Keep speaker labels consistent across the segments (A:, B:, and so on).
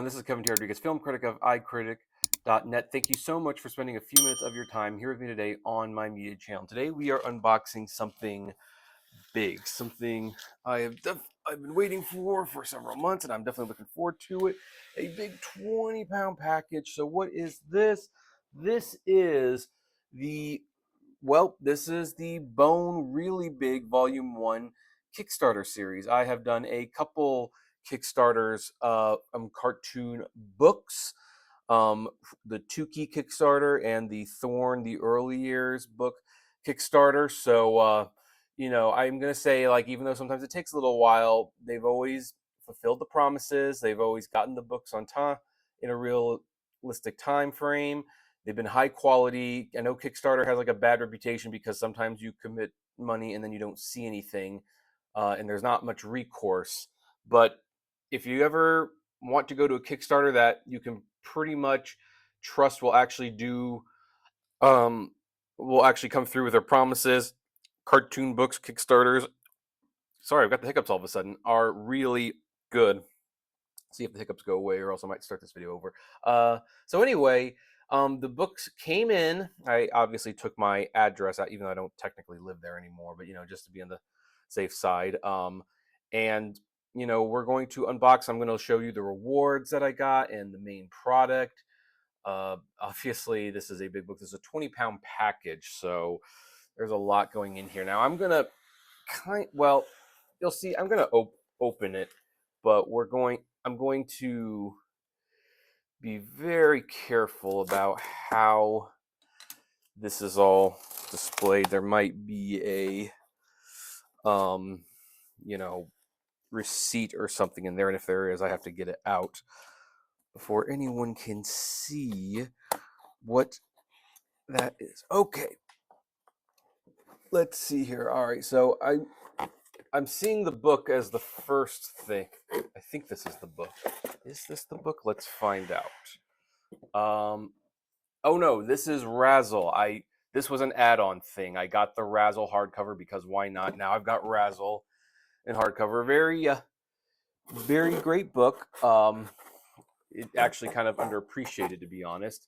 A: This is Kevin T. Rodriguez, film critic of iCritic.net. Thank you so much for spending a few minutes of your time here with me today on my media channel. Today we are unboxing something big, something I've been waiting for several months, and I'm definitely looking forward to it. A big 20-pound package. So what is this? This is the Bone Really Big Volume 1 Kickstarter series. I have done a couple Kickstarters, cartoon books, the Tukey Kickstarter and the Thorn, the Early Years book Kickstarter. So, I'm going to say, like, even though sometimes it takes a little while, they've always fulfilled the promises. They've always gotten the books on time in a realistic time frame. They've been high quality. I know Kickstarter has like a bad reputation because sometimes you commit money and then you don't see anything, and there's not much recourse. But if you ever want to go to a Kickstarter that you can pretty much trust will actually come through with their promises, cartoon books Kickstarters, sorry, I've got the hiccups all of a sudden, are really good. See if the hiccups go away, or else I might start this video over. So anyway, the books came in. I obviously took my address out, even though I don't technically live there anymore, but just to be on the safe side. And we're going to unbox. I'm going to show you the rewards that I got and the main product. Obviously, this is a big book. This is a 20-pound package, so there's a lot going in here. Now I'm gonna you'll see. I'm gonna open it, but I'm going to be very careful about how this is all displayed. There might be a receipt or something in there, and if there is, I have to get it out before anyone can see what that is. Okay, let's see here. All right, so I'm seeing the book as the first thing. I think this is the book. Is this the book? Let's find out. Oh no, this is Razzle. This was an add-on thing. I got the Razzle hardcover because why not? Now I've got Razzle in hardcover. Very great book. It actually kind of underappreciated, to be honest.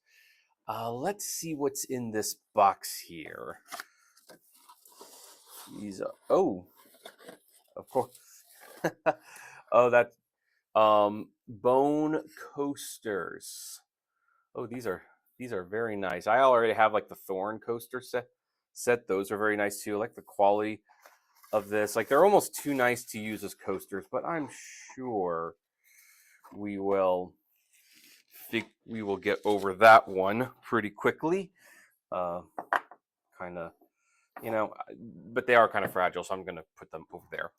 A: Let's see what's in this box here. Of course. Oh, that's bone coasters. Oh, these are very nice. I already have like the Thorn coaster set. Those are very nice too. I like the quality of this. Like, they're almost too nice to use as coasters, but I'm sure we will get over that one pretty quickly. Kind of, but they are kind of fragile, so I'm going to put them over there.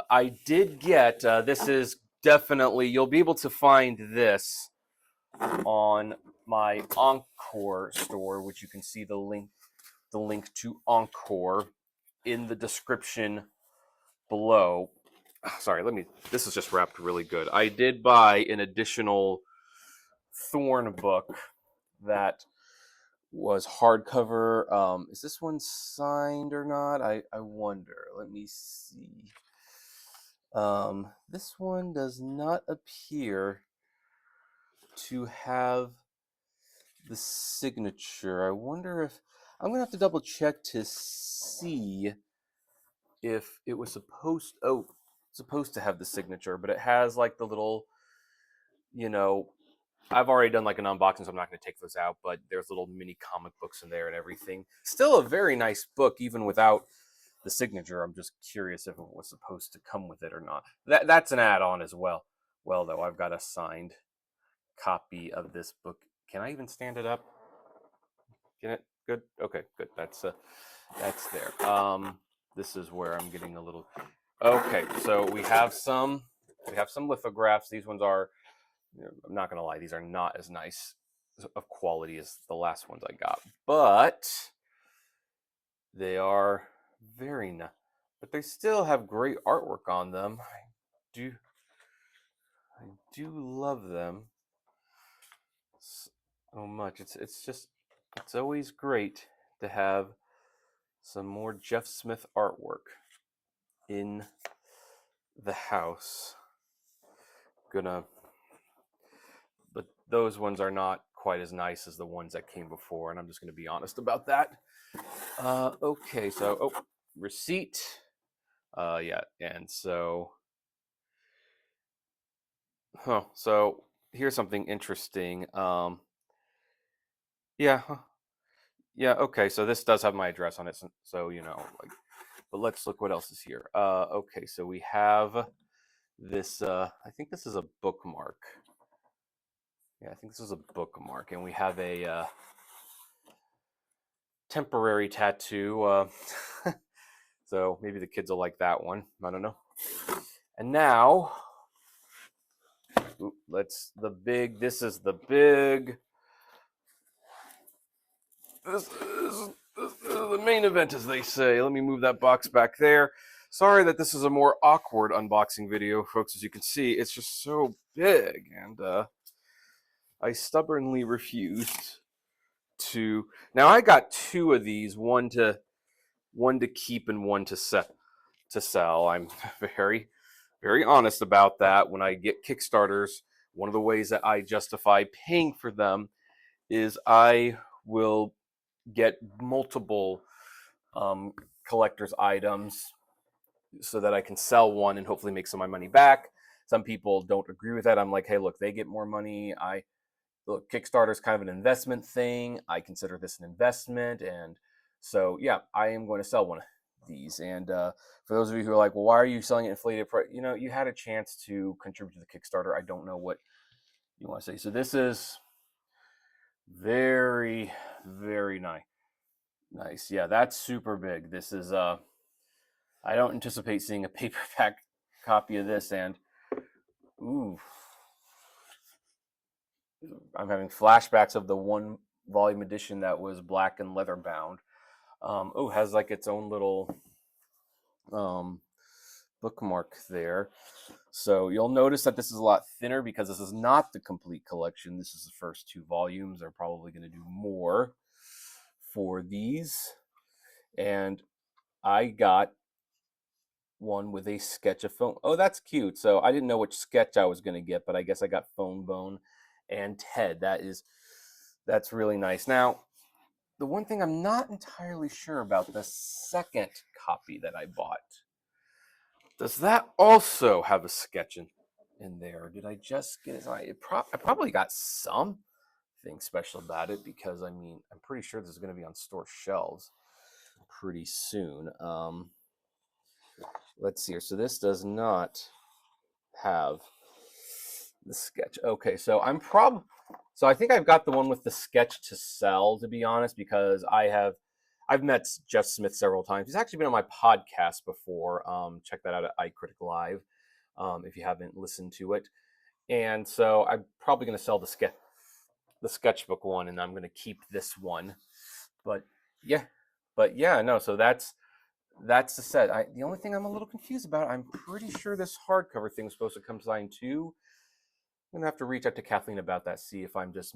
A: I did get, this is definitely, you'll be able to find this on my Encore store, which you can see the link to Encore in the description below. Sorry, this is just wrapped really good. I did buy an additional Thorn book that was hardcover. Is this one signed or not? I wonder. Let me see. This one does not appear to have the signature. I wonder if I'm gonna have to double check to see if it was supposed to have the signature, but it has like the little, I've already done like an unboxing, so I'm not going to take those out, but there's little mini comic books in there and everything. Still a very nice book, even without the signature. I'm just curious if it was supposed to come with it or not. That's an add-on as well. Well, though, I've got a signed copy of this book. Can I even stand it up? Can it? Good. Okay, good. That's there. This is where I'm getting a little. Okay, so we have some lithographs. These ones are, I'm not gonna lie, these are not as nice of quality as the last ones I got, but they are very nice. But they still have great artwork on them. I do love them so much. It's always great to have some more Jeff Smith artwork in the house. Gonna those ones are not quite as nice as the ones that came before, and I'm just going to be honest about that. Okay, so receipt. Yeah, and so, so here's something interesting. Yeah, yeah. Okay, so this does have my address on it, so you know, like, but let's look what else is here. Okay, so we have this. I think this is a bookmark. Yeah, I think this is a bookmark, and we have a temporary tattoo. So maybe the kids will like that one. I don't know. And now, this is the big, this is the main event, as they say. Let me move that box back there. Sorry that this is a more awkward unboxing video, folks. As you can see, it's just so big, and I stubbornly refused to. Now I got two of these, one to keep and one to sell. I'm very, very honest about that. When I get Kickstarters, one of the ways that I justify paying for them is I will get multiple collector's items so that I can sell one and hopefully make some of my money back. Some people don't agree with that. I'm like, hey, look, they get more money. Look, Kickstarter is kind of an investment thing. I consider this an investment, and so yeah, I am going to sell one of these. And for those of you who are like, well, why are you selling it inflated price? You know, you had a chance to contribute to the Kickstarter. I don't know what you want to say. So this is very, very nice. Yeah, that's super big. This is I don't anticipate seeing a paperback copy of this, and ooh, I'm having flashbacks of the one volume edition that was black and leather bound. Has like its own little bookmark there. So you'll notice that this is a lot thinner because this is not the complete collection. This is the first two volumes. They're probably going to do more for these. And I got one with a sketch of phone. Oh, that's cute. So I didn't know which sketch I was going to get, but I guess I got Phone Bone and Ted. That's really nice. Now, the one thing I'm not entirely sure about, the second copy that I bought, does that also have a sketch in there? Did I just get it? I probably got something special about it because, I mean, I'm pretty sure this is going to be on store shelves pretty soon. Let's see here. So this does not have the sketch. Okay, so I think I've got the one with the sketch to sell, to be honest, because I've met Jeff Smith several times. He's actually been on my podcast before. Check that out at iCritic Live if you haven't listened to it. And so I'm probably going to sell the sketchbook one, and I'm going to keep this one. But yeah, no. So that's the set. The only thing I'm a little confused about, I'm pretty sure this hardcover thing is supposed to come signed too. I'm gonna have to reach out to Kathleen about that, see if I'm just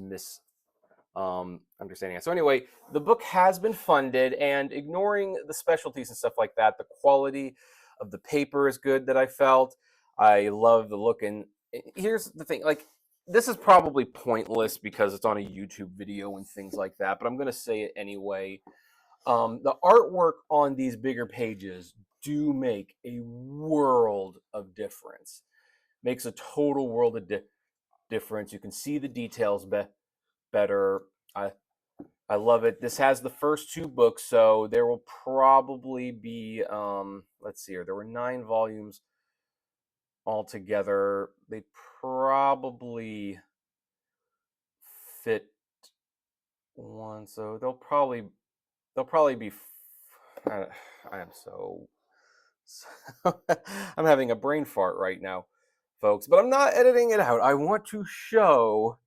A: understanding it. So anyway, the book has been funded, and ignoring the specialties and stuff like that, the quality of the paper is good that I felt. I love the look, and here's the thing, like, this is probably pointless because it's on a YouTube video and things like that, but I'm gonna say it anyway. The artwork on these bigger pages do make a world of difference. Makes a total world of difference. You can see the details better. I love it. This has the first two books, so there will probably be let's see here. There were 9 volumes altogether. They probably fit one, so they'll probably be I am so I'm having a brain fart right now, folks, but I'm not editing it out. I want to show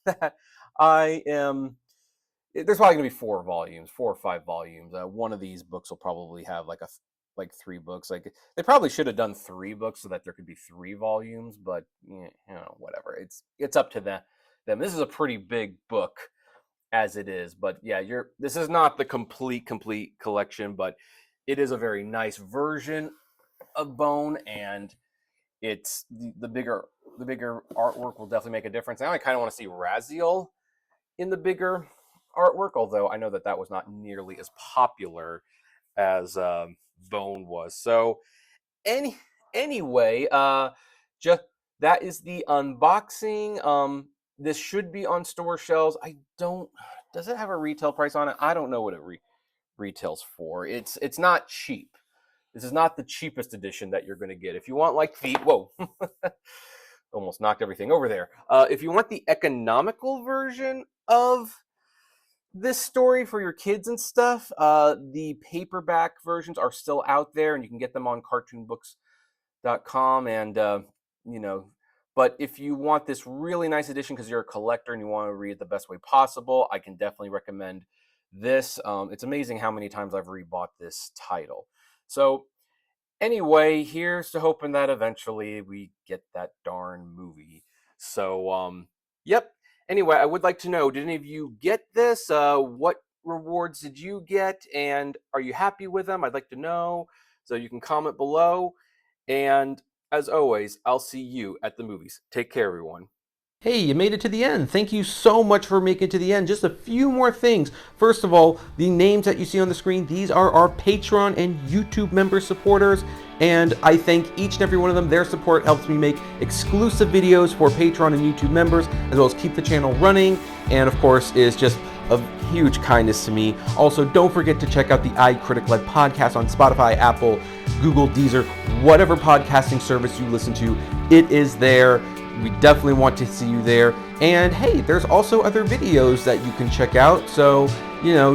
A: that I am. There's probably going to be 4 or 5 volumes. One of these books will probably have like 3 books. Like, they probably should have done 3 books so that there could be 3 volumes, but whatever. It's up to them. This is a pretty big book as it is, but yeah, this is not the complete collection, but it is a very nice version of Bone, and it's the bigger artwork will definitely make a difference. Now I kind of want to see Raziel in the bigger artwork, although I know that was not nearly as popular as Bone was. So anyway, just that is the unboxing. This should be on store shelves. Does it have a retail price on it? I don't know what it retails for. It's not cheap. This is not the cheapest edition that you're going to get. If you want like the whoa, almost knocked everything over there. If you want the economical version of this story for your kids and stuff, the paperback versions are still out there, and you can get them on cartoonbooks.com. And but if you want this really nice edition because you're a collector and you want to read it the best way possible, I can definitely recommend this. It's amazing how many times I've rebought this title. So anyway, here's to hoping that eventually we get that darn movie. So yep. Anyway, I would like to know, did any of you get this? What rewards did you get? And are you happy with them? I'd like to know. So you can comment below. And as always, I'll see you at the movies. Take care, everyone.
B: Hey, you made it to the end. Thank you so much for making it to the end. Just a few more things. First of all, the names that you see on the screen, these are our Patreon and YouTube member supporters. And I thank each and every one of them. Their support helps me make exclusive videos for Patreon and YouTube members, as well as keep the channel running. And of course, is just of huge kindness to me. Also, don't forget to check out the iCritic-led podcast on Spotify, Apple, Google, Deezer, whatever podcasting service you listen to. It is there. We definitely want to see you there. And hey, there's also other videos that you can check out. So,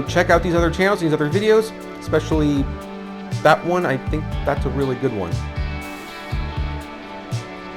B: check out these other channels, these other videos, especially that one. I think that's a really good one.